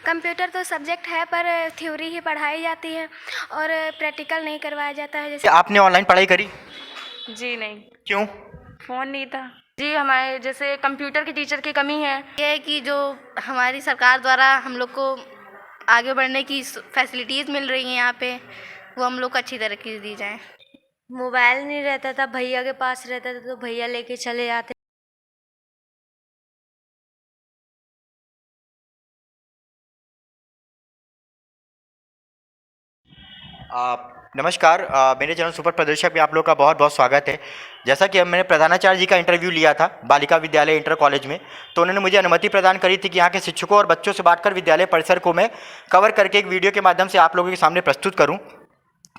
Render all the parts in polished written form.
Computer तो subject है पर थ्योरी ही पढ़ाई जाती है और प्रैक्टिकल नहीं करवाया जाता है। जैसे क्या आपने ऑनलाइन पढ़ाई करी? जी नहीं, क्यों? फ़ोन नहीं था जी। हमारे जैसे कंप्यूटर की टीचर की कमी है। ये है कि जो हमारी सरकार द्वारा हम लोग को आगे बढ़ने की फैसिलिटीज़ मिल रही हैं यहाँ पे, वो हम लोग को अच्छी तरीके से दी जाए। मोबाइल नहीं रहता था, भैया के पास रहता था तो भैया लेके चले जाते। नमस्कार, मेरे चैनल सुपर प्रदर्शक में आप लोग का बहुत बहुत स्वागत है। जैसा कि मैंने प्रधानाचार्य जी का इंटरव्यू लिया था बालिका विद्यालय इंटर कॉलेज में, तो उन्होंने मुझे अनुमति प्रदान करी थी कि यहाँ के शिक्षकों और बच्चों से बात कर विद्यालय परिसर को मैं कवर करके एक वीडियो के माध्यम से आप लोगों के सामने प्रस्तुत करूँ।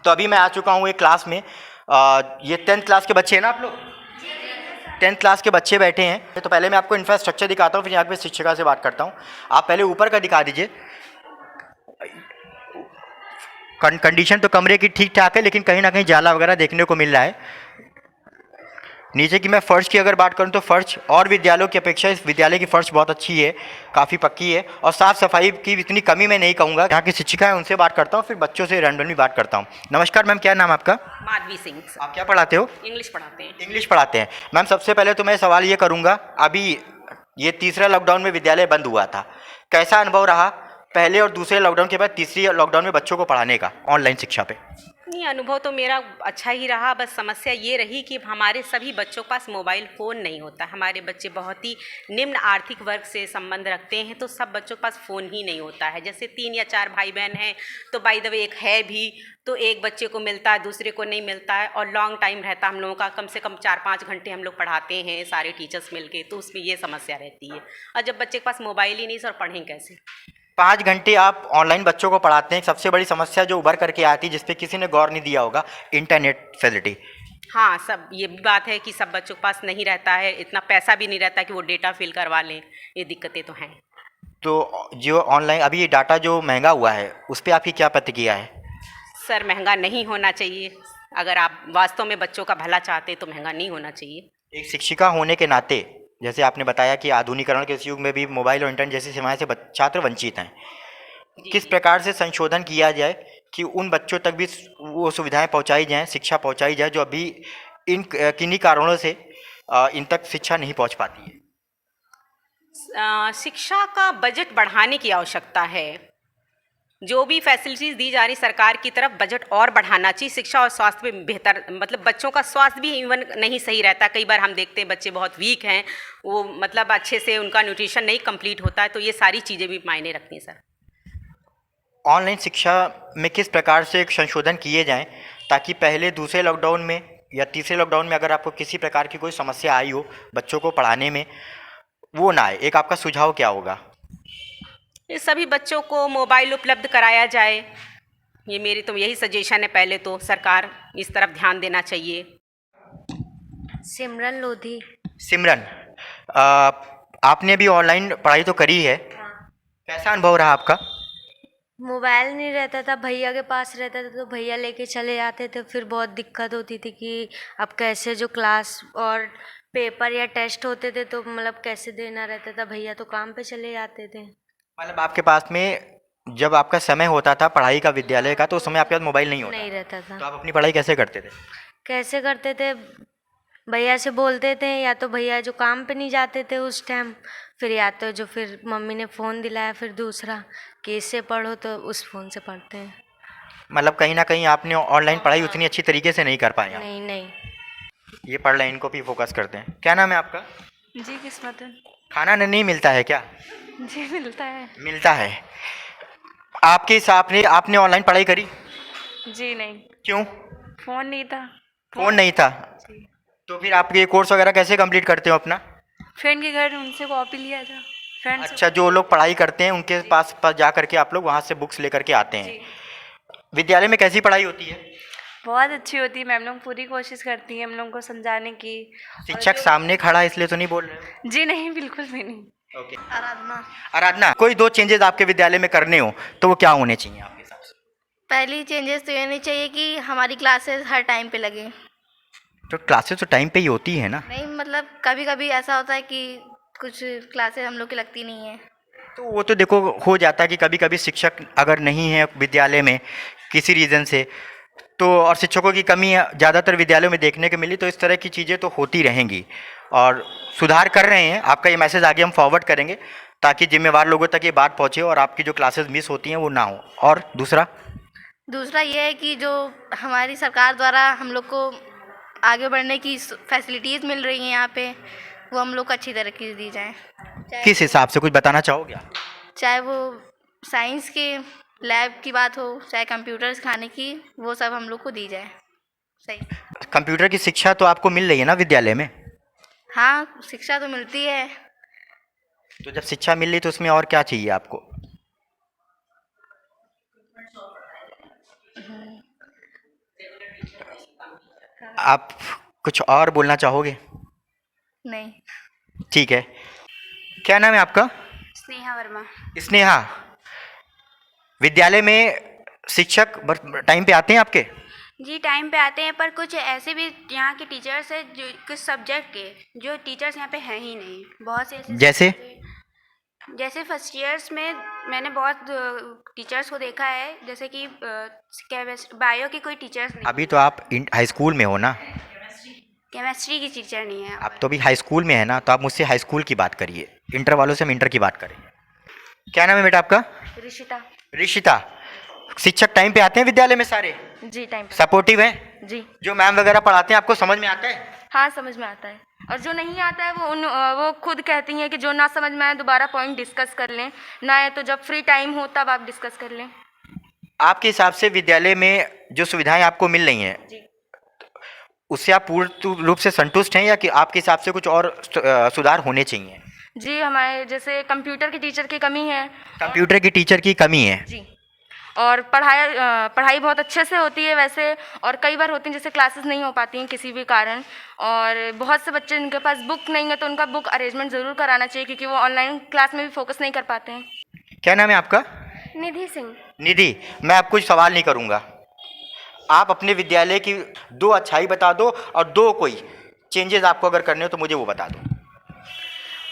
तो अभी मैं आ चुका हूँ एक क्लास में। ये 10th क्लास के बच्चे हैं ना आप लोग? 10th क्लास के बच्चे बैठे हैं। तो पहले मैं आपको इंफ्रास्ट्रक्चर दिखाता हूँ, फिर यहाँ पे शिक्षिका से बात करता हूँ। आप पहले ऊपर का दिखा दीजिए। कंडीशन तो कमरे की ठीक ठाक है, लेकिन कहीं ना कहीं जाला वगैरह देखने को मिल रहा है। नीचे की मैं फ़र्श की अगर बात करूं तो फ़र्श और विद्यालयों की अपेक्षा इस विद्यालय की फ़र्श बहुत अच्छी है, काफ़ी पक्की है और साफ़ सफाई की इतनी कमी मैं नहीं कहूँगा। यहाँ की शिक्षिका है उनसे बात करता हूँ, फिर बच्चों से रैंडमली बात करता हूँ। नमस्कार मैम, क्या नाम आपका? माधवी सिंह। आप क्या पढ़ाते हो? इंग्लिश पढ़ाते हैं। इंग्लिश पढ़ाते हैं। मैम सबसे पहले तो मैं सवाल ये करूँगा, अभी ये तीसरा लॉकडाउन में विद्यालय बंद हुआ था, कैसा अनुभव रहा पहले और दूसरे लॉकडाउन के बाद तीसरी लॉकडाउन में बच्चों को पढ़ाने का ऑनलाइन शिक्षा पे? नहीं, अनुभव तो मेरा अच्छा ही रहा। बस समस्या ये रही कि हमारे सभी बच्चों के पास मोबाइल फ़ोन नहीं होता। हमारे बच्चे बहुत ही निम्न आर्थिक वर्ग से संबंध रखते हैं, तो सब बच्चों के पास फ़ोन ही नहीं होता है। जैसे 3 या 4 भाई बहन हैं तो बाय द वे एक है भी, तो एक बच्चे को मिलता है दूसरे को नहीं मिलता है, और लॉन्ग टाइम रहता हम लोगों का, कम से कम 4-5 घंटे हम लोग पढ़ाते हैं सारे टीचर्स मिलके, तो उसमें ये समस्या रहती है। और जब बच्चे के पास मोबाइल ही नहीं, सर पढ़ें कैसे? 5 घंटे आप ऑनलाइन बच्चों को पढ़ाते हैं। सबसे बड़ी समस्या जो उभर करके आती है, जिसपे किसी ने गौर नहीं दिया होगा, इंटरनेट फैसिलिटी। हाँ, सब ये भी बात है कि सब बच्चों के पास नहीं रहता है, इतना पैसा भी नहीं रहता कि वो डेटा फिल करवा लें। ये दिक्कतें तो हैं। तो जो ऑनलाइन अभी ये डाटा जो महंगा हुआ है, उस पर आपकी क्या प्रतिक्रिया है? सर महंगा नहीं होना चाहिए। अगर आप वास्तव में बच्चों का भला चाहते तो महंगा नहीं होना चाहिए। एक शिक्षिका होने के नाते, जैसे आपने बताया कि आधुनिकरण के इस युग में भी मोबाइल और इंटरनेट जैसी सेवाएं से छात्र वंचित हैं, किस प्रकार से संशोधन किया जाए कि उन बच्चों तक भी वो सुविधाएं पहुंचाई जाएं, शिक्षा पहुंचाई जाए, जो अभी इन किन्हीं कारणों से इन तक शिक्षा नहीं पहुंच पाती है? शिक्षा का बजट बढ़ाने की आवश्यकता है। जो भी फैसिलिटीज़ दी जा रही सरकार की तरफ, बजट और बढ़ाना चाहिए। शिक्षा और स्वास्थ्य में बेहतर, मतलब बच्चों का स्वास्थ्य भी इवन नहीं सही रहता। कई बार हम देखते हैं बच्चे बहुत वीक हैं, वो मतलब अच्छे से उनका न्यूट्रिशन नहीं कंप्लीट होता है, तो ये सारी चीज़ें भी मायने रखती हैं सर। ऑनलाइन शिक्षा में किस प्रकार से एक संशोधन किए जाएं ताकि पहले दूसरे लॉकडाउन में या तीसरे लॉकडाउन में अगर आपको किसी प्रकार की कोई समस्या आई हो बच्चों को पढ़ाने में, वो ना आए? एक आपका सुझाव क्या होगा? ये सभी बच्चों को मोबाइल उपलब्ध कराया जाए, ये मेरी तो यही सजेशन है। पहले तो सरकार इस तरफ ध्यान देना चाहिए। सिमरन लोधी। सिमरन, आपने भी ऑनलाइन पढ़ाई तो करी है, कैसा अनुभव रहा आपका? मोबाइल नहीं रहता था, भैया के पास रहता था तो भैया लेके चले जाते थे। फिर बहुत दिक्कत होती थी कि अब कैसे जो क्लास और पेपर या टेस्ट होते थे तो मतलब कैसे देना रहता था, भैया तो काम पे चले जाते थे। मतलब आपके पास में जब आपका समय होता था पढ़ाई का विद्यालय का, तो उस समय आपके पास मोबाइल नहीं होता? नहीं रहता तो था। आप अपनी पढ़ाई कैसे करते थे? कैसे करते थे, भैया से बोलते थे, या तो भैया जो काम पे नहीं जाते थे उस टाइम, फिर या तो जो फिर मम्मी ने फ़ोन दिलाया फिर दूसरा कि इससे पढ़ो, तो उस फ़ोन से पढ़ते हैं। मतलब कहीं ना कहीं आपने ऑनलाइन पढ़ाई उतनी अच्छी तरीके से नहीं कर पाए आप? नहीं नहीं। ये पढ़ लें, इनको भी फोकस करते हैं। क्या नाम है आपका? जी किस्मत है। खाना नहीं मिलता है क्या? जी मिलता है। मिलता है। आपके हिसाब से आपने ऑनलाइन पढ़ाई करी? जी नहीं, क्यों? फ़ोन नहीं था। फ़ोन नहीं था? जी, तो फिर आप ये कोर्स वगैरह कैसे कंप्लीट करते हो अपना? फ्रेंड के घर उनसे कॉपी लिया था। फ्रेंड से। अच्छा, जो लोग पढ़ाई करते हैं उनके पास जा करके आप लोग वहाँ से बुक्स लेकर के आते हैं। जी, विद्यालय में कैसी पढ़ाई होती है? बहुत अच्छी होती है मैम, लोग पूरी कोशिश करती हैं हम लोगों को समझाने की। और शिक्षक जो- सामने खड़ा है इसलिए तो नहीं बोल रहे हो? जी नहीं, बिल्कुल भी नहीं। ओके। आराधना। आराधना, कोई 2 चेंजेस आपके विद्यालय में करने हो तो वो क्या होने चाहिए आपके हिसाब से? पहली चेंजेस तो ये नहीं चाहिए कि हमारी क्लासेस हर टाइम पे लगे। तो क्लासेस तो टाइम पे ही होती है ना? नहीं, मतलब कभी कभी ऐसा होता है कि कुछ क्लासेस हम लोग की लगती नहीं है। तो वो तो देखो हो जाता है कि कभी कभी शिक्षक अगर नहीं है विद्यालय में किसी रीज़न से, तो और शिक्षकों की कमी ज़्यादातर विद्यालयों में देखने को मिली, तो इस तरह की चीज़ें तो होती रहेंगी और सुधार कर रहे हैं। आपका ये मैसेज आगे हम फॉरवर्ड करेंगे ताकि जिम्मेवार लोगों तक ये बात पहुँचे और आपकी जो क्लासेस मिस होती हैं वो ना हो। और दूसरा ये है कि जो हमारी सरकार द्वारा हम लोग को आगे बढ़ने की फैसिलिटीज़ मिल रही हैं यहाँ पे, वो हम लोग को अच्छी तरीके से दी जाएँ। किस हिसाब से कुछ बताना चाहोगे आप? चाहे वो साइंस के लैब की बात हो, चाहे कंप्यूटर सिखाने की, वो सब हम लोग को दी जाए। सही। कंप्यूटर की शिक्षा तो आपको मिल रही है ना विद्यालय में? हाँ, शिक्षा तो मिलती है। तो जब शिक्षा मिल रही तो उसमें और क्या चाहिए आपको? आप कुछ और बोलना चाहोगे? नहीं। ठीक है, क्या नाम है आपका? स्नेहा वर्मा। स्नेहा, विद्यालय में शिक्षक टाइम पे आते हैं आपके? जी टाइम पे आते हैं, पर कुछ ऐसे भी यहाँ के टीचर्स हैं जो कुछ सब्जेक्ट के जो टीचर्स यहाँ पे हैं ही नहीं। बहुत से ऐसे जैसे फर्स्ट ईयर्स में मैंने बहुत टीचर्स को देखा है, जैसे कि बायो के कोई टीचर्स नहीं। अभी तो आप हाई स्कूल में हो ना? केमिस्ट्री की टीचर नहीं है। आप तो अभी हाई स्कूल में है ना, तो आप मुझसे हाई स्कूल की बात करिए, इंटर वालों से हम इंटर की बात करेंगे। क्या नाम है बेटा आपका? ऋषिता। ऋषिता, शिक्षक टाइम पे आते हैं विद्यालय में सारे? जी टाइम पे। सपोर्टिव हैं? जी जो मैम वगैरह पढ़ाते हैं आपको समझ में आता है? हाँ, समझ में आता है। और जो नहीं आता है वो खुद कहती हैं कि जो ना समझ में आए दोबारा पॉइंट डिस्कस कर लें, ना है तो जब फ्री टाइम हो तब आप डिस्कस कर लें। आपके हिसाब से विद्यालय में जो सुविधाएं आपको मिल रही हैं जी। उससे आप पूर्ण रूप से संतुष्ट हैं या कि आपके हिसाब से कुछ और सुधार होने चाहिए? जी, हमारे जैसे कंप्यूटर की टीचर की कमी है। कंप्यूटर की टीचर की कमी है जी। और पढ़ाई बहुत अच्छे से होती है वैसे, और कई बार होती हैं जैसे क्लासेस नहीं हो पाती हैं किसी भी कारण, और बहुत से बच्चे जिनके पास बुक नहीं है तो उनका बुक अरेंजमेंट ज़रूर कराना चाहिए, क्योंकि वो ऑनलाइन क्लास में भी फोकस नहीं कर पाते हैं। क्या नाम है आपका? निधि सिंह। निधि, मैं आपको कुछ सवाल नहीं करूँगा, आप अपने विद्यालय की 2 अच्छाई बता दो और 2 कोई चेंजेस आपको अगर करने हो तो मुझे वो बता दो।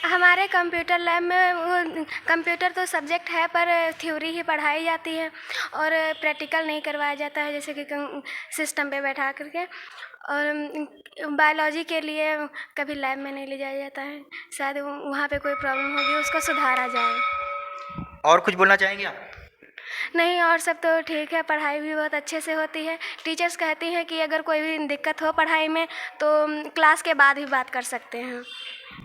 हमारे कंप्यूटर लैब में वो कंप्यूटर तो सब्जेक्ट है, पर थ्योरी ही पढ़ाई जाती है और प्रैक्टिकल नहीं करवाया जाता है, जैसे कि सिस्टम पे बैठा करके। और बायोलॉजी के लिए कभी लैब में नहीं ले जाया जाता है, शायद वहाँ पे कोई प्रॉब्लम होगी, उसको सुधारा जाए। और कुछ बोलना चाहेंगे आप? नहीं, और सब तो ठीक है, पढ़ाई भी बहुत अच्छे से होती है। टीचर्स कहती हैं कि अगर कोई भी दिक्कत हो पढ़ाई में तो क्लास के बाद भी बात कर सकते हैं।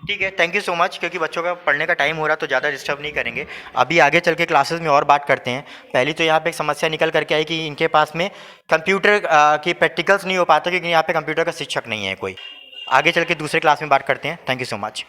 ठीक है, थैंक यू सो मच। क्योंकि बच्चों का पढ़ने का टाइम हो रहा तो ज़्यादा डिस्टर्ब नहीं करेंगे, अभी आगे चल के क्लासेस में और बात करते हैं। पहली तो यहाँ पे एक समस्या निकल करके आई कि इनके पास में कंप्यूटर की प्रैक्टिकल्स नहीं हो पाते क्योंकि यहाँ पे कंप्यूटर का शिक्षक नहीं है कोई। आगे चल के दूसरे क्लास में बात करते हैं। Thank you so much.